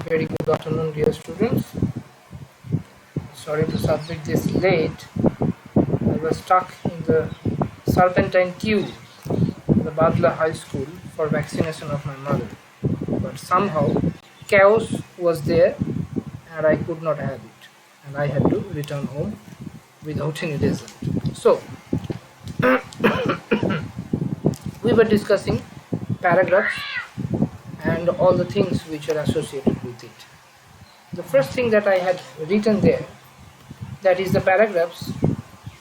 Very good afternoon, dear students. Sorry to submit this late. I was stuck in the serpentine queue in the Badla High School for vaccination of my mother. But somehow chaos was there and I could not have it. And I had to return home without any result. So, we were discussing paragraphs and all the things which are associated with it. The first thing that I had written there, that is the paragraphs,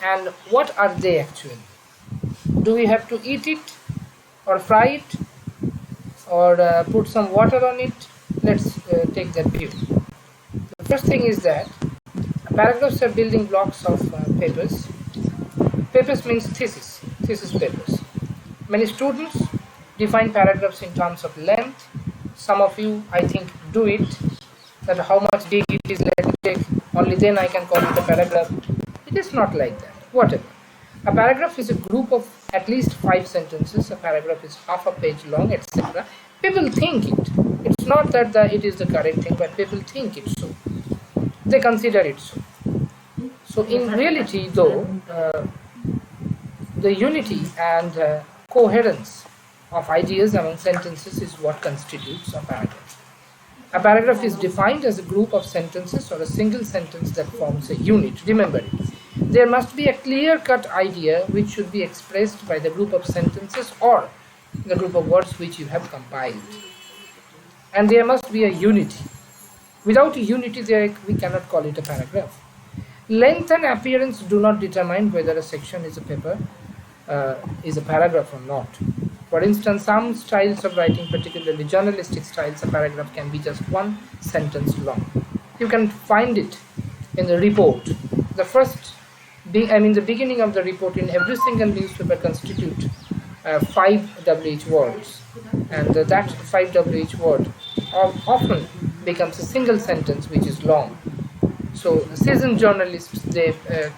and what are they actually? Do we have to eat it or fry it or put some water on it? Let's take that view. The first thing is that paragraphs are building blocks of papers. Papers means thesis papers. Many students define paragraphs in terms of length. Some of you, I think, do it, that how much big it is, let me take, only then I can call it a paragraph. It is not like that. Whatever. A paragraph is a group of at least 5 sentences. A paragraph is half a page long, etc. People think it. It's not that it is the correct thing, but people think it so. They consider it so. So in reality, though, the unity and coherence of ideas among sentences is what constitutes a paragraph. A paragraph is defined as a group of sentences or a single sentence that forms a unit. Remember it. There must be a clear-cut idea which should be expressed by the group of sentences or the group of words which you have compiled. And there must be a unity. Without a unity, we cannot call it a paragraph. Length and appearance do not determine whether a section is a paper, is a paragraph or not. For instance, some styles of writing, particularly journalistic styles, a paragraph can be just one sentence long. You can find it in the report. The beginning of the report in every single newspaper constitute 5 WH words, and that 5 WH word often becomes a single sentence which is long. So the seasoned journalists, they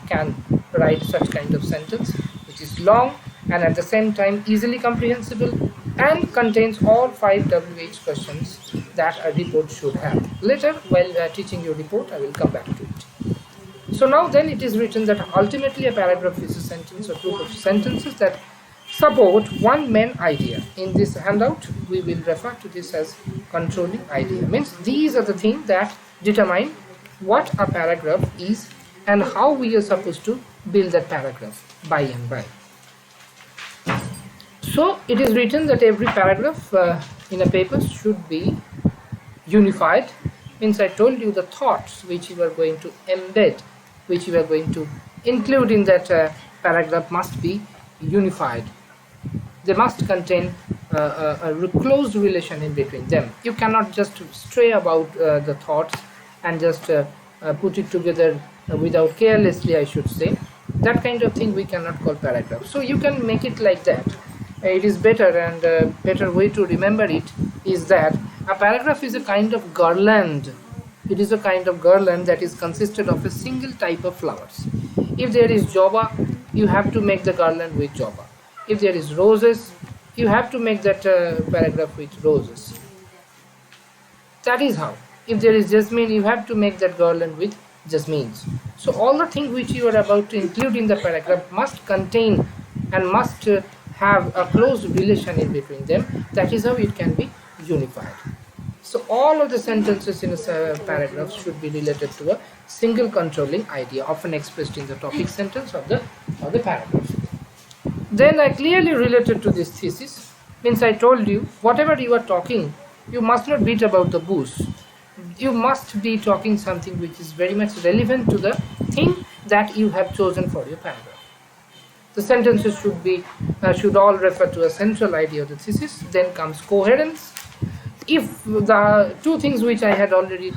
can write such kind of sentence which is long and at the same time easily comprehensible and contains all 5 WH questions that a report should have. Later, while teaching your report, I will come back to it. So now then it is written that ultimately a paragraph is a sentence or group of sentences that support one main idea. In this handout, we will refer to this as controlling idea. Means these are the things that determine what a paragraph is and how we are supposed to build that paragraph by and by. So it is written that every paragraph in a paper should be unified. Means I told you the thoughts which you are going to embed, which you are going to include in that paragraph must be unified. They must contain a close relation in between them. You cannot just stray about the thoughts and just put it together without carelessly, I should say. That kind of thing we cannot call paragraph. So you can make it like that. It is better, and a better way to remember it is that a paragraph is a kind of garland. It is a kind of garland that is consisted of a single type of flowers. If there is java, you have to make the garland with java. If there is roses, you have to make that paragraph with roses. That is how. If there is jasmine, you have to make that garland with jasmines. So all the things which you are about to include in the paragraph must contain and must have a close relation in between them. That is how it can be unified. So all of the sentences in a paragraph should be related to a single controlling idea, often expressed in the topic sentence of the paragraph. Then I clearly related to this thesis. Means I told you, whatever you are talking, you must not beat about the bush. You must be talking something which is very much relevant to the thing that you have chosen for your paragraph. The sentences should all refer to a central idea of the thesis. Then comes coherence. If the two things which I had already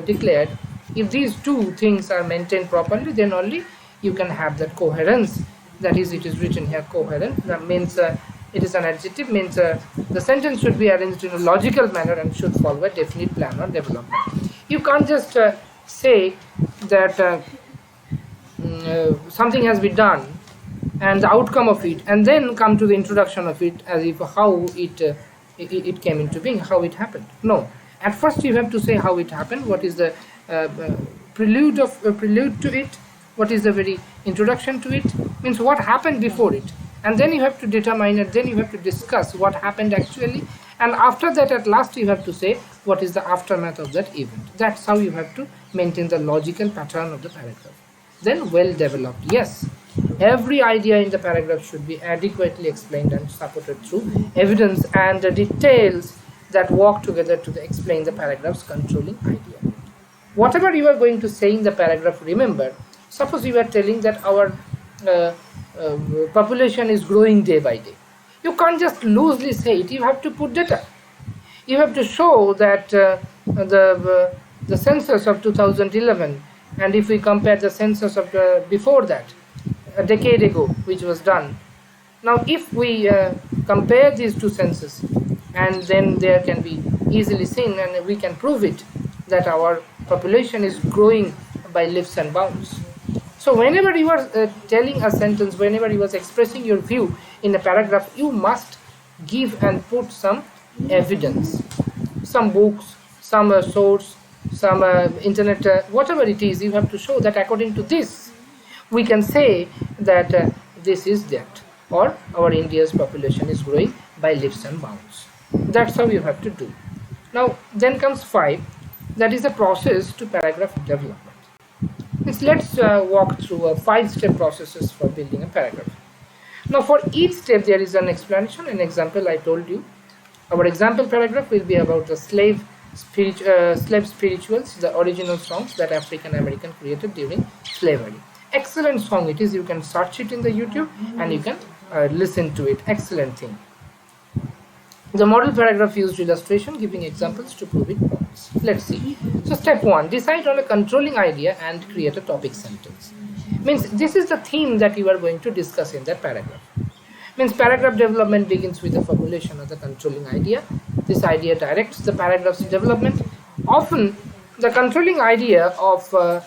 declared, if these two things are maintained properly, then only you can have that coherence. That is, it is written here coherent. That means it is an adjective, means the sentence should be arranged in a logical manner and should follow a definite plan or development. You can't just say that something has been done and the outcome of it, and then come to the introduction of it as if how it came into being, how it happened. No, At first you have to say how it happened, what is the prelude to it, what is the very introduction to it, means what happened before it, and then you have to determine it, then you have to discuss what happened actually, and after that at last you have to say what is the aftermath of that event. That's how you have to maintain the logical pattern of the paragraph. Then well developed, yes, every idea in the paragraph should be adequately explained and supported through evidence and the details that work together to explain the paragraph's controlling idea. Whatever you are going to say in the paragraph, remember, suppose you are telling that our population is growing day by day. You can't just loosely say it, you have to put data. You have to show that the census of 2011, and if we compare the census of before that, a decade ago, which was done. Now if we compare these two censuses, and then there can be easily seen, and we can prove it, that our population is growing by leaps and bounds. So whenever you are telling a sentence, whenever you are expressing your view in a paragraph, you must give and put some evidence, some books, some source, some internet, whatever it is. You have to show that according to this we can say that this is that, or our India's population is growing by leaps and bounds. That's how you have to do. Now then comes 5, that is the process to paragraph development. Let's walk through 5-step processes for building a paragraph. Now for each step there is an explanation, an example. I told you our example paragraph will be about the slave spirituals, the original songs that African American created during slavery. Excellent song it is. You can search it in the YouTube and you can listen to it. Excellent thing. The model paragraph used illustration giving examples to prove it points. Let's see. So step 1, decide on a controlling idea and create a topic sentence. Means this is the theme that you are going to discuss in that paragraph. Means paragraph development begins with the formulation of the controlling idea. This idea directs the paragraph's development. Often the controlling idea of a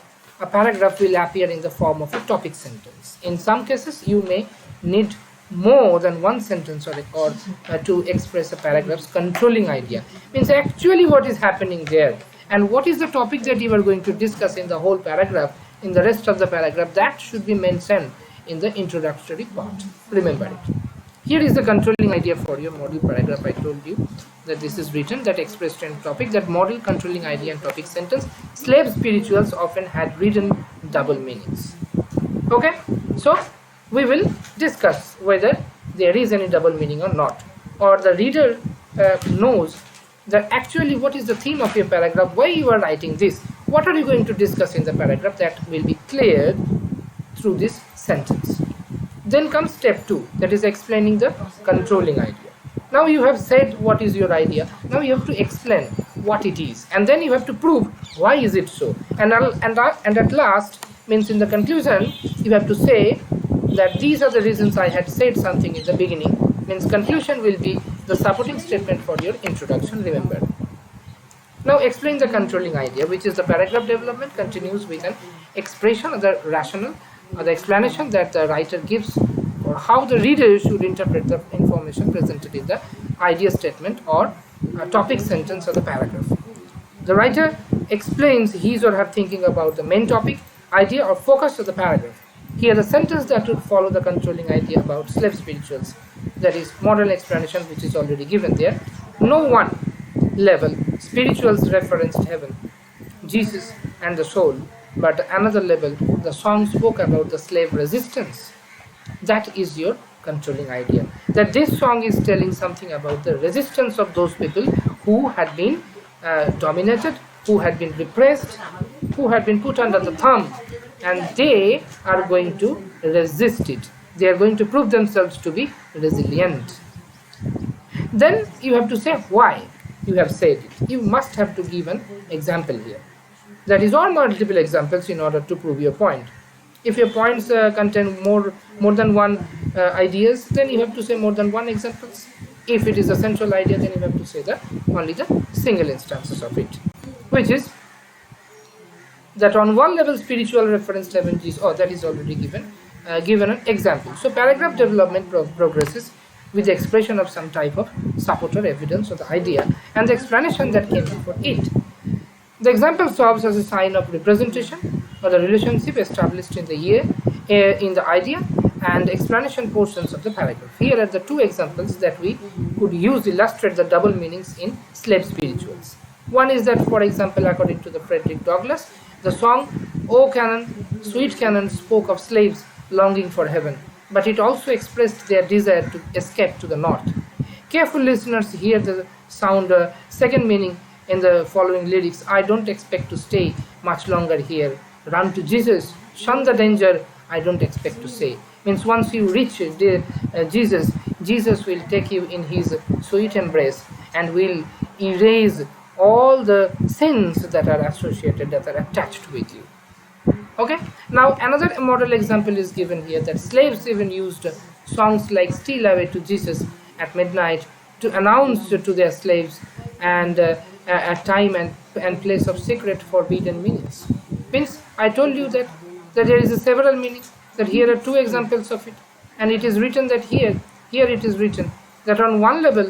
paragraph will appear in the form of a topic sentence. In some cases you may need more than one sentence or to express a paragraph's controlling idea. Means actually what is happening there and what is the topic that you are going to discuss in the whole paragraph, in the rest of the paragraph, that should be mentioned in the introductory part. Remember it. Here is the controlling idea for your model paragraph. I told you that this is written, that expressed in topic, that model controlling idea and topic sentence. Slave spirituals often had written double meanings. Okay, so we will discuss whether there is any double meaning or not, or the reader knows that actually what is the theme of your paragraph, why you are writing this, what are you going to discuss in the paragraph, that will be cleared through this sentence. Then comes step 2, that is explaining the controlling idea. Now you have said what is your idea, now you have to explain what it is, and then you have to prove why is it so, and at last, means in the conclusion, you have to say that these are the reasons I had said something in the beginning. Means conclusion will be the supporting statement for your introduction, remember. Now explain the controlling idea, which is the paragraph development continues with an expression of the rationale or the explanation that the writer gives for how the reader should interpret the information presented in the idea statement or topic sentence of the paragraph. The writer explains his or her thinking about the main topic, idea or focus of the paragraph. Here the sentence that would follow the controlling idea about slave spirituals, that is model explanation, which is already given there. No one level spirituals referenced heaven, Jesus and the soul, but another level the song spoke about the slave resistance. That is your controlling idea, that this song is telling something about the resistance of those people who had been dominated, who had been repressed, who had been put under the thumb, and they are going to resist it. They are going to prove themselves to be resilient. Then you have to say why you have said it. You must have to give an example here. That is, or multiple examples in order to prove your point. If your points contain more than one ideas, then you have to say more than one examples. If it is a central idea, then you have to say only the single instances of it, which is that on one level spiritual reference heaven is, that is already given an example. So paragraph development progresses with the expression of some type of support or evidence of the idea, and the explanation that came before it. The example serves as a sign of representation or the relationship established in the idea and explanation portions of the paragraph. Here are the two examples that we could use to illustrate the double meanings in slave spirituals. One is that, for example, according to the Frederick Douglass, the song "O Cannon, Sweet Cannon" spoke of slaves longing for heaven, but it also expressed their desire to escape to the north. Careful listeners hear the second meaning in the following lyrics: "I don't expect to stay much longer here. Run to Jesus, shun the danger. I don't expect to say." Means once you reach Jesus, Jesus will take you in his sweet embrace and will erase all the sins that are associated, that are attached with you. Okay, now another model example is given here, that slaves even used songs like "Steal Away to Jesus" at midnight to announce to their slaves and a time and place of secret forbidden meanings. Means I told you that there is a several meanings, that here are two examples of it, and it is written that here it is written that on one level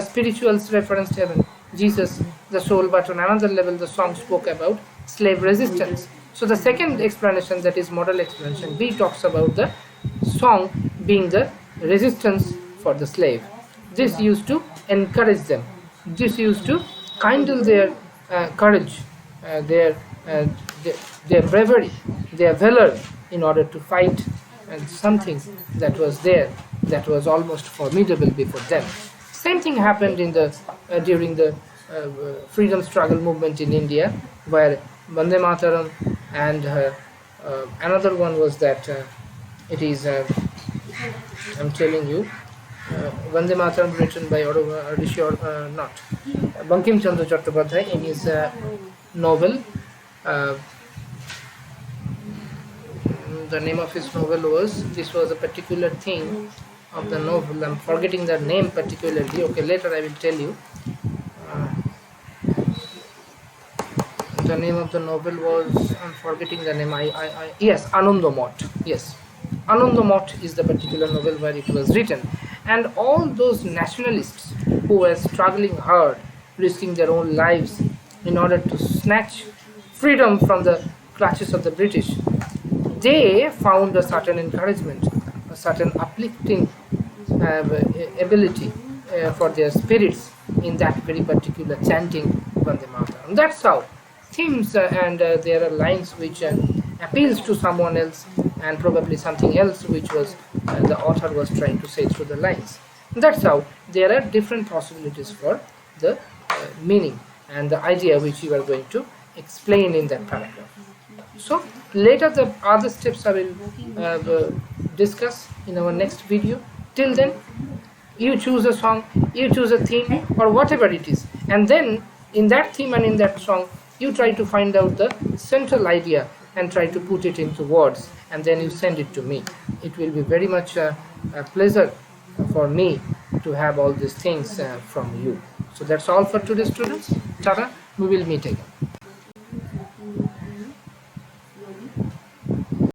spirituals referenced heaven, Jesus the soul, but on another level the song spoke about slave resistance. So the second explanation, that is model explanation B, talks about the song being the resistance for the slave. This used to encourage them, this used to kindle their courage, their bravery, their valor, in order to fight something that was there, that was almost formidable before them. Same thing happened in the during the freedom struggle movement in India, where Vande Mataram and another one was that it is I'm telling you, Vande Mataram, written by Bankim Chandra Chattopadhyay in his novel. The name of his novel was, this was a particular thing of the novel, I'm forgetting the name particularly, okay, later I will tell you. The name of the novel was, I'm forgetting the name, yes, Anandamot, yes, Anandamot is the particular novel where it was written. And all those nationalists who were struggling hard, risking their own lives in order to snatch freedom from the clutches of the British, they found a certain encouragement, a certain uplifting ability for their spirits in that very particular chanting Vande Mataram. That's how themes and there are lines which appeals to someone else, and probably something else which was the author was trying to say through the lines. That's how there are different possibilities for the meaning and the idea which you are going to explain in that paragraph. So later the other steps I will discuss in our next video. Till then, you choose a song, you choose a theme, or whatever it is, and then in that theme and in that song you try to find out the central idea and try to put it into words, and then you send it to me. It will be very much a pleasure for me to have all these things from you. So that's all for today, students. Tata, we will meet again.